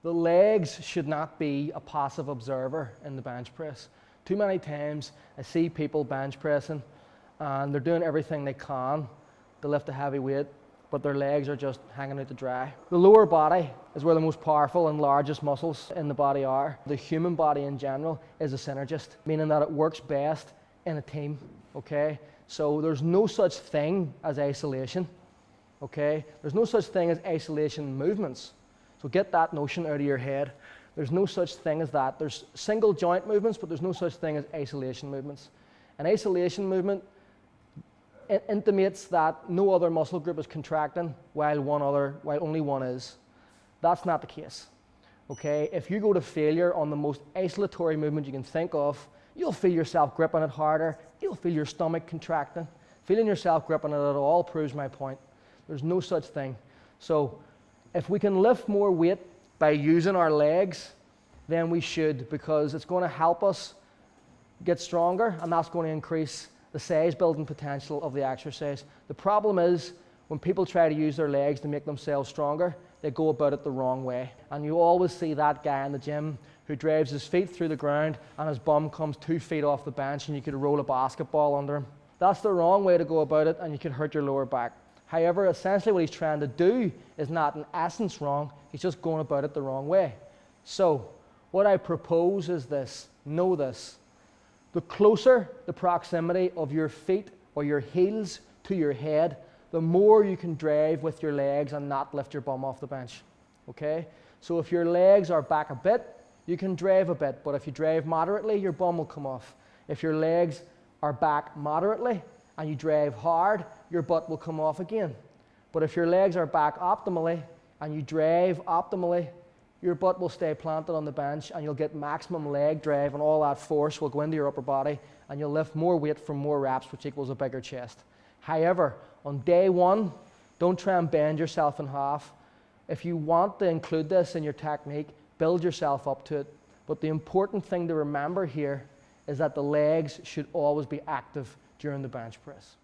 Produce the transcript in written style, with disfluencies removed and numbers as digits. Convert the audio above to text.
The legs should not be a passive observer in the bench press. Too many times I see people bench pressing and they're doing everything they can to lift a heavy weight, but their legs are just hanging out to dry. The lower body is where the most powerful and largest muscles in the body are. The human body in general is a synergist, meaning that it works best in a team, okay? So there's no such thing as isolation, okay? There's no such thing as isolation movements. So get that notion out of your head. There's no such thing as that. There's single joint movements, but there's no such thing as isolation movements. An isolation movement intimates that no other muscle group is contracting while only one is. That's not the case. Okay? If you go to failure on the most isolatory movement you can think of, you'll feel yourself gripping it harder. You'll feel your stomach contracting. Feeling yourself gripping it at all proves my point. There's no such thing. So if we can lift more weight by using our legs, then we should, because it's going to help us get stronger, and that's going to increase the size building potential of the exercise. The problem is when people try to use their legs to make themselves stronger, they go about it the wrong way. And you always see that guy in the gym who drives his feet through the ground and his bum comes 2 feet off the bench and you could roll a basketball under him. That's the wrong way to go about it, and you could hurt your lower back. However, essentially what he's trying to do is not in essence wrong, he's just going about it the wrong way. So what I propose is this, know this. The closer the proximity of your feet or your heels to your head, the more you can drive with your legs and not lift your bum off the bench. Okay? So if your legs are back a bit, you can drive a bit, but if you drive moderately, your bum will come off. If your legs are back moderately and you drive hard, your butt will come off again. But if your legs are back optimally and you drive optimally, your butt will stay planted on the bench and you'll get maximum leg drive, and all that force will go into your upper body and you'll lift more weight from more reps, which equals a bigger chest. However, on day one, don't try and bend yourself in half. If you want to include this in your technique, build yourself up to it. But the important thing to remember here is that the legs should always be active during the bench press.